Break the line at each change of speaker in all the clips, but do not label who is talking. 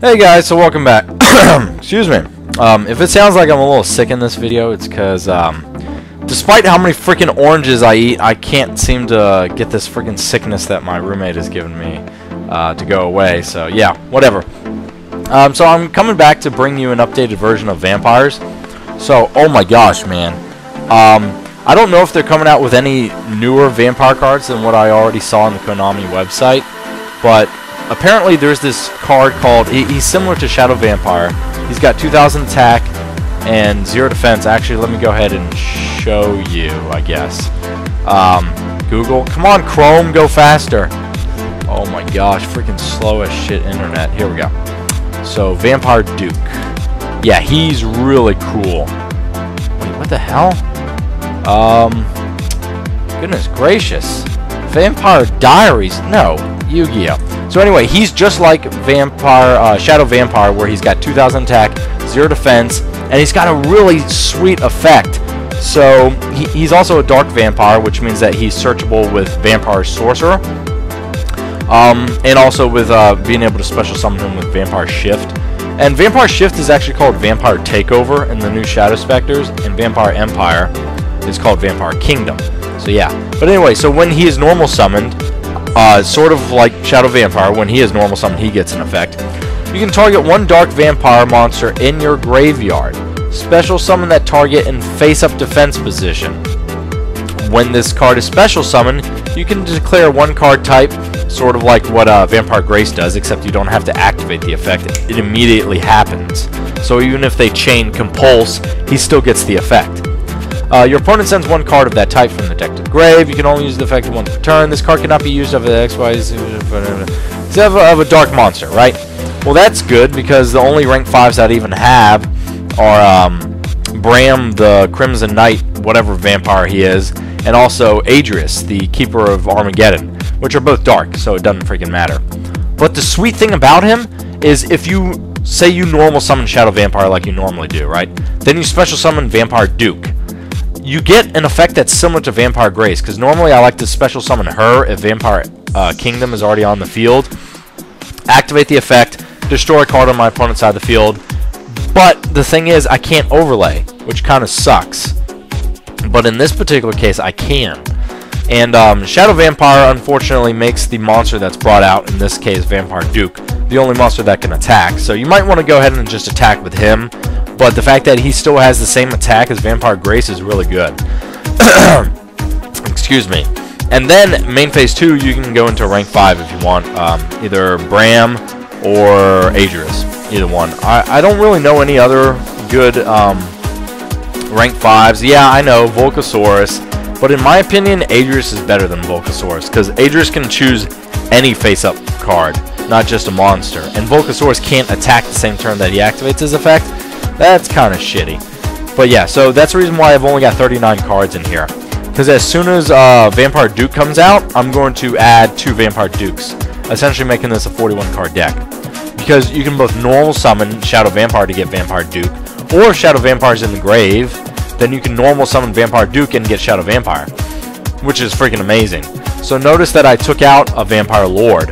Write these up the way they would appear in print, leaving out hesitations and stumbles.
Hey guys, so welcome back. Excuse me. If it sounds like I'm a little sick in this video, it's because despite how many freaking oranges I eat, I can't seem to get this freaking sickness that my roommate has given me to go away. So yeah, whatever. So I'm coming back to bring you an updated version of Vampires. So, oh my gosh, man. I don't know if they're coming out with any newer Vampire cards than what I already saw on the Konami website, but apparently there's this card called, he's similar to Shadow Vampire. He's got 2000 attack and 0 defense. Actually, let me go ahead and show you, I guess. Google, come on Chrome, go faster. Oh my gosh, freaking slow as shit internet. Here we go. So, Vampire Duke. Yeah, he's really cool. Wait, what the hell? Goodness gracious. Vampire Diaries? No, Yu-Gi-Oh! So anyway, he's just like Vampire, Shadow Vampire, where he's got 2000 attack, 0 defense, and he's got a really sweet effect. So he's also a Dark Vampire, which means that he's searchable with Vampire Sorcerer, and also with being able to special summon him with Vampire Shift. And Vampire Shift is actually called Vampire Takeover in the new Shadow Specters, and Vampire Empire is called Vampire Kingdom. So yeah, but anyway, so when he is normal summoned, sort of like Shadow Vampire, when he is normal summoned, he gets an effect. You can target one Dark Vampire monster in your graveyard. Special summon that target in face-up defense position. When this card is special summoned, you can declare one card type, sort of like what Vampire Grace does, except you don't have to activate the effect. It immediately happens. So even if they chain Compulse, he still gets the effect. Your opponent sends one card of that type from the deck to the grave. You can only use the effect once per turn. This card cannot be used of the XY of a dark monster, right? Well, that's good because the only rank 5s that I even have are Bram, the Crimson Knight, whatever vampire he is, and also Adrius, the Keeper of Armageddon, which are both dark, so it doesn't freaking matter. But the sweet thing about him is if you say you normal summon Shadow Vampire like you normally do, right? Then you special summon Vampire Duke. You get an effect that's similar to Vampire Grace, because normally I like to special summon her if Vampire Kingdom is already on the field. Activate the effect, destroy a card on my opponent's side of the field. But the thing is, I can't overlay, which kind of sucks. But in this particular case, I can. And Shadow Vampire, unfortunately, makes the monster that's brought out, in this case Vampire Duke, the only monster that can attack. So you might want to go ahead and just attack with him. But the fact that he still has the same attack as Vampire Grace is really good. Excuse me. And then, main phase 2, you can go into rank 5 if you want. Either Bram or Adrius. Either one. I don't really know any other good rank 5s. Yeah, I know, Volcasaurus. But in my opinion, Adrius is better than Volcasaurus. Because Adrius can choose any face-up card, not just a monster. And Volcasaurus can't attack the same turn that he activates his effect. That's kind of shitty. But yeah, so that's the reason why I've only got 39 cards in here. Because as soon as Vampire Duke comes out, I'm going to add 2 Vampire Dukes. Essentially making this a 41 card deck. Because you can both normal summon Shadow Vampire to get Vampire Duke, or Shadow Vampire's in the grave, then you can normal summon Vampire Duke and get Shadow Vampire. Which is freaking amazing. So notice that I took out a Vampire Lord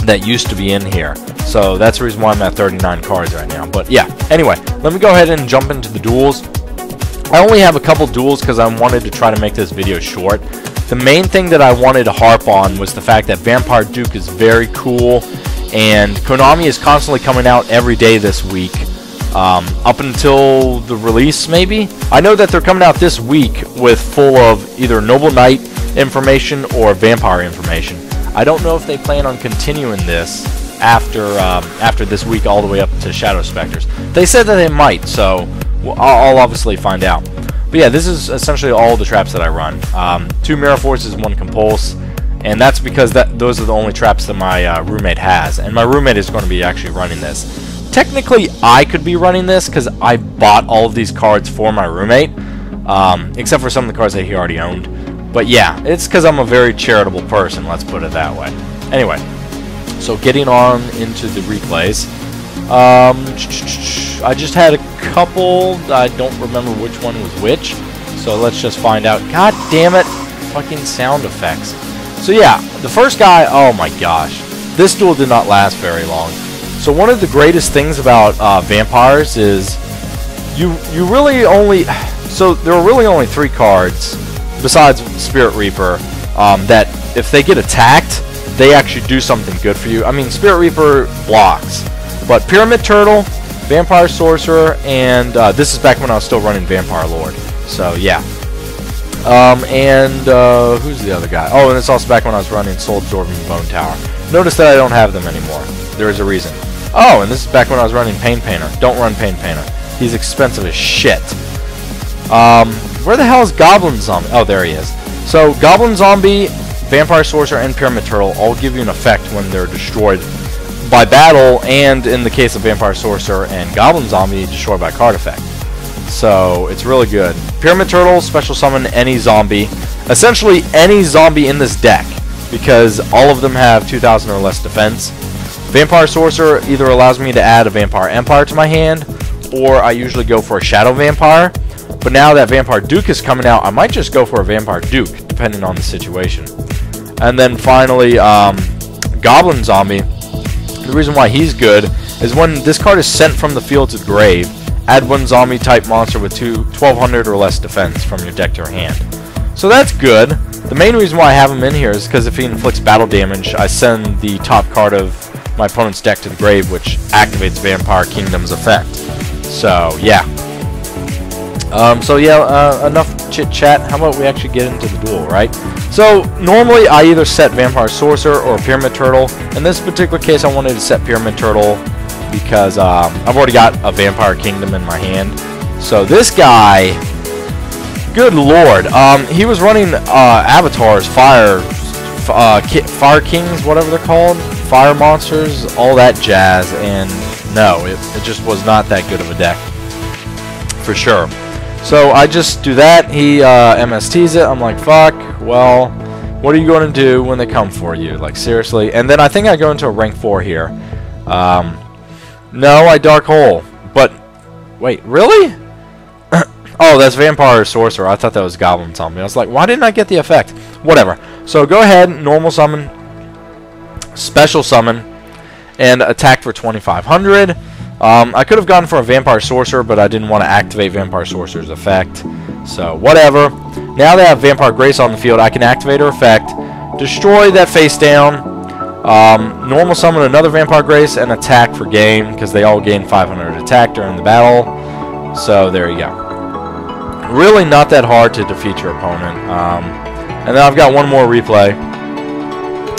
that used to be in here. So that's the reason why I'm at 39 cards right now. But yeah, anyway, let me go ahead and jump into the duels. I only have a couple duels because I wanted to try to make this video short. The main thing that I wanted to harp on was the fact that Vampire Duke is very cool, and Konami is constantly coming out every day this week, up until the release maybe. I know that they're coming out this week with full of either Noble Knight information or Vampire information. I don't know if they plan on continuing this after this week all the way up to Shadow Specters. They said that they might, so I'll obviously find out. But yeah, this is essentially all the traps that I run. 2 Mirror Forces, 1 Compulse, and that's because those are the only traps that my roommate has, and my roommate is going to be actually running this. Technically, I could be running this because I bought all of these cards for my roommate, except for some of the cards that he already owned. But yeah, it's because I'm a very charitable person, let's put it that way. Anyway, so getting on into the replays. I just had a couple, I don't remember which one was which, so let's just find out. God damn it, fucking sound effects. So yeah, the first guy, oh my gosh, this duel did not last very long. So one of the greatest things about vampires is you really only, so there are really only 3 cards besides Spirit Reaper that if they get attacked, they actually do something good for you. I mean, Spirit Reaper blocks, but Pyramid Turtle, Vampire Sorcerer, and this is back when I was still running Vampire Lord. So yeah. Who's the other guy? Oh, and it's also back when I was running Soul Absorbing Bone Tower. Notice that I don't have them anymore. There is a reason. Oh, and this is back when I was running Pain Painter. Don't run Pain Painter. He's expensive as shit. Where the hell is Goblin Zombie? Oh, there he is. So, Goblin Zombie, Vampire Sorcerer, and Pyramid Turtle all give you an effect when they're destroyed by battle, and in the case of Vampire Sorcerer and Goblin Zombie, destroyed by card effect. So, it's really good. Pyramid Turtle, special summon any zombie. Essentially, any zombie in this deck, because all of them have 2,000 or less defense. Vampire Sorcerer either allows me to add a Vampire Empire to my hand, or I usually go for a Shadow Vampire. But now that Vampire Duke is coming out, I might just go for a Vampire Duke, depending on the situation. And then finally, Goblin Zombie. The reason why he's good is when this card is sent from the field to the grave, add 1 zombie type monster with 1,200 or less defense from your deck to your hand. So that's good. The main reason why I have him in here is because if he inflicts battle damage, I send the top card of my opponent's deck to the grave, which activates Vampire Kingdom's effect. So, yeah. Enough chit-chat. How about we actually get into the duel, right? So, normally I either set Vampire Sorcerer or Pyramid Turtle. In this particular case, I wanted to set Pyramid Turtle because I've already got a Vampire Kingdom in my hand. So, this guy, good lord, he was running avatars, Fire Kings, whatever they're called, Fire Monsters, all that jazz, and no, it just was not that good of a deck, for sure. So I just do that, he MSTs it, I'm like, fuck, well, what are you going to do when they come for you, like, seriously? And then I think I go into a rank 4 here. No, I Dark Hole, but, wait, really? Oh, that's Vampire Sorcerer. I thought that was Goblin Zombie. I was like, why didn't I get the effect? Whatever. So go ahead, normal summon, special summon, and attack for 2,500. I could have gone for a Vampire Sorcerer, but I didn't want to activate Vampire Sorcerer's effect. So, whatever. Now that I have Vampire Grace on the field, I can activate her effect, destroy that face down, normal summon another Vampire Grace, and attack for game, because they all gain 500 attack during the battle. So, there you go. Really not that hard to defeat your opponent. And then I've got one more replay.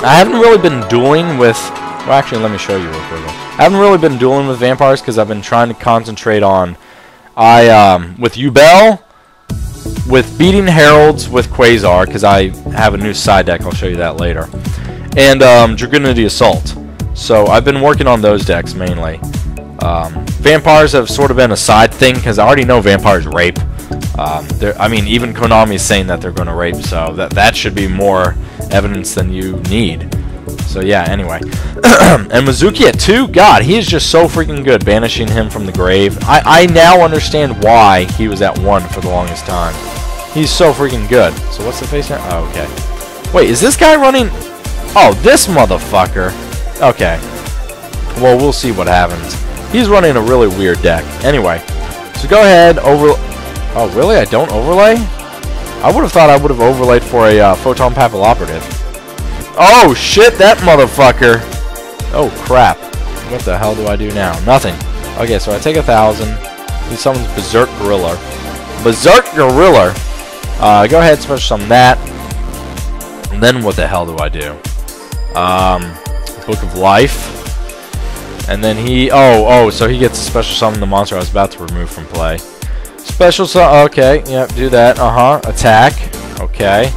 I haven't really been dueling with... Well, actually, let me show you real quick. I haven't really been dueling with vampires because I've been trying to concentrate on... with Yubel, with beating Heralds with Quasar, because I have a new side deck. I'll show you that later. And Dragunity Assault. So I've been working on those decks mainly. Vampires have sort of been a side thing because I already know vampires rape. I mean, even Konami is saying that they're going to rape, so that should be more evidence than you need. So yeah, anyway. And Mizuki at 2, God, he is just so freaking good, banishing him from the grave. I now understand why he was at 1 for the longest time. He's so freaking good. So what's the face now? Oh, okay. Wait, is this guy running... Oh, this motherfucker. Okay. Well, we'll see what happens. He's running a really weird deck. Anyway, so go ahead, Oh, really? I don't overlay? I would have thought I would have overlaid for a Photon Papilloperative. Oh, shit, that motherfucker. Oh, crap. What the hell do I do now? Nothing. Okay, so I take 1,000. He summons Berserk Gorilla. Berserk Gorilla. Go ahead, special summon that. And then what the hell do I do? Book of Life. And then he... Oh, so he gets to special summon the monster I was about to remove from play. Special summon... Okay, yep, do that. Attack. Okay.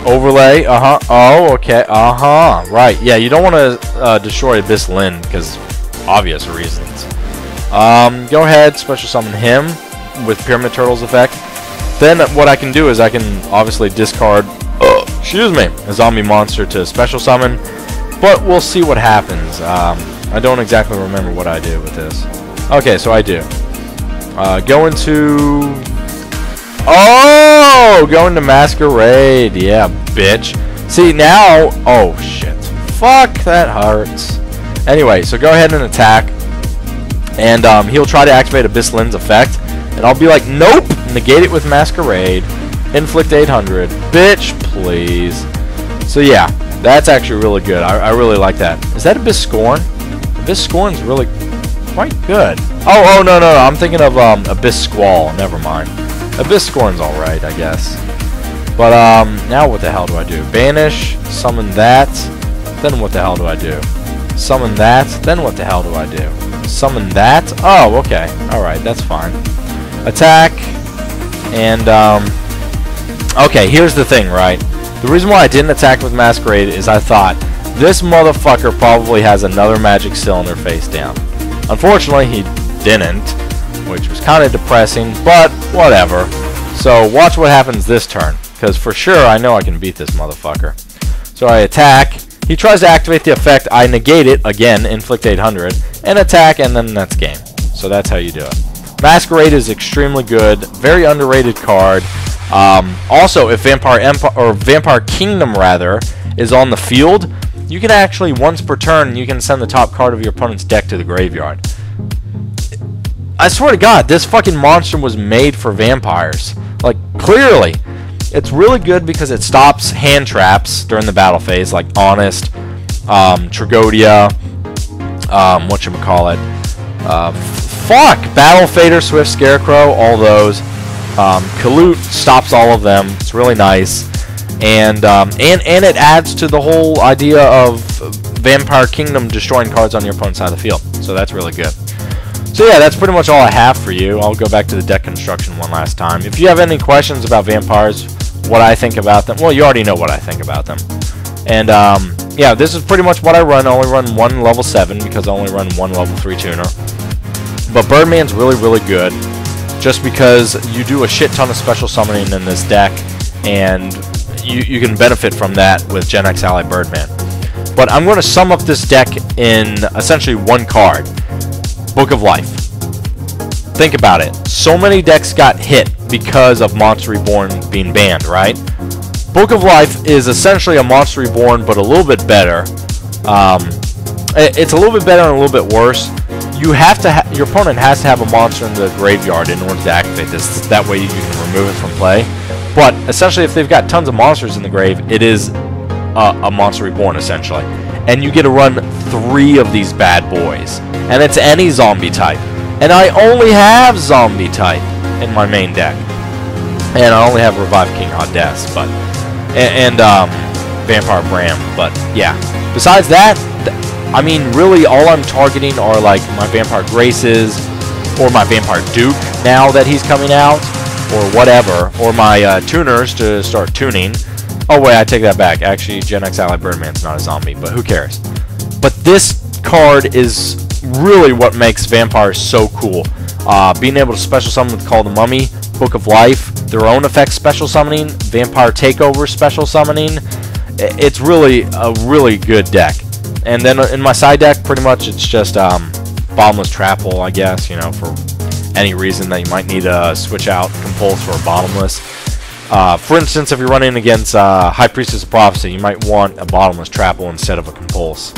Overlay. Oh, okay. Right. Yeah, you don't want to destroy Abyss Lyn because obvious reasons. Go ahead, special summon him with Pyramid Turtle's effect. Then what I can do is I can obviously discard, a zombie monster to special summon, but we'll see what happens. I don't exactly remember what I did with this. Okay, so I do. Go into... Oh! Go into Masquerade. Yeah, bitch. See, now... Oh, shit. Fuck, that hurts. Anyway, so go ahead and attack. And he'll try to activate Abyss Lin's effect. And I'll be like, nope! Negate it with Masquerade. Inflict 800. Bitch, please. So yeah, that's actually really good. I really like that. Is that Abyss Scorn? Abyss Scorn's really quite good. Oh, no, I'm thinking of Abyss Squall. Never mind. Abyss Scorn's alright, I guess. But now what the hell do I do? Banish, summon that, then what the hell do I do? Summon that, then what the hell do I do? Summon that? Oh, okay. Alright, that's fine. Attack, and okay, here's the thing, right? The reason why I didn't attack with Masquerade is I thought, this motherfucker probably has another magic cylinder face down. Unfortunately, he didn't, which was kind of depressing, but whatever. So watch what happens this turn, because for sure I know I can beat this motherfucker. So I attack, he tries to activate the effect, I negate it, again, inflict 800, and attack, and then that's game. So that's how you do it. Masquerade is extremely good, very underrated card. Also, if Vampire Kingdom rather is on the field, you can actually once per turn you can send the top card of your opponent's deck to the graveyard. I swear to God, this fucking monster was made for vampires. Like, clearly. It's really good because it stops hand traps during the battle phase, like Honest, Tragodia, whatchamacallit, Battle Fader, Swift Scarecrow, all those. Kalut stops all of them. It's really nice. And it adds to the whole idea of Vampire Kingdom destroying cards on your opponent's side of the field. So that's really good. So yeah, that's pretty much all I have for you. I'll go back to the deck construction one last time. If you have any questions about vampires, what I think about them, well, you already know what I think about them. And yeah, this is pretty much what I run. I only run one level 7 because I only run one level 3 tuner. But Birdman's really, really good just because you do a shit ton of special summoning in this deck, and you can benefit from that with Gen X Ally Birdman. But I'm going to sum up this deck in essentially one card. Book of Life. Think about it. So many decks got hit because of Monster Reborn being banned, right? Book of Life is essentially a Monster Reborn, but a little bit better. It's a little bit better and a little bit worse. You have to your opponent has to have a monster in the graveyard in order to activate this. That way you can remove it from play. But essentially, if they've got tons of monsters in the grave, it is a Monster Reborn, essentially. And you get to run 3 of these bad boys. And it's any zombie type. And I only have zombie type in my main deck. And I only have Revive King Hades, but and Vampire Bram. But yeah. Besides that, I mean, really all I'm targeting are like my Vampire Graces or my Vampire Duke now that he's coming out, or whatever, or my tuners to start tuning. Oh wait, I take that back. Actually, Gen X Ally Birdman's not a zombie, but who cares? But this card is really what makes vampires so cool. Being able to special summon with Call the Mummy, Book of Life, their own effect special summoning, Vampire Takeover special summoning. It's really a really good deck. And then in my side deck, pretty much it's just Bottomless Trapple, I guess, you know, for any reason that you might need to switch out Compulse for a Bottomless. For instance, if you're running against High Priestess of Prophecy, you might want a Bottomless Trapple instead of a Compulse.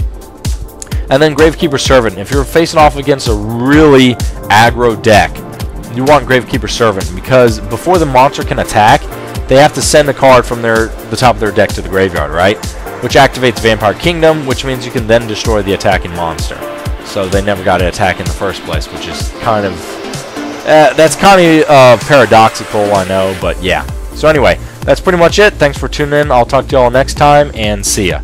And then Gravekeeper Servant. If you're facing off against a really aggro deck, you want Gravekeeper Servant, because before the monster can attack, they have to send a card from the top of their deck to the graveyard, right? Which activates Vampire Kingdom, which means you can then destroy the attacking monster. So they never got to attack in the first place, which is kind of... that's kind of paradoxical, I know, but yeah. So anyway, that's pretty much it. Thanks for tuning in. I'll talk to y'all next time, and see ya.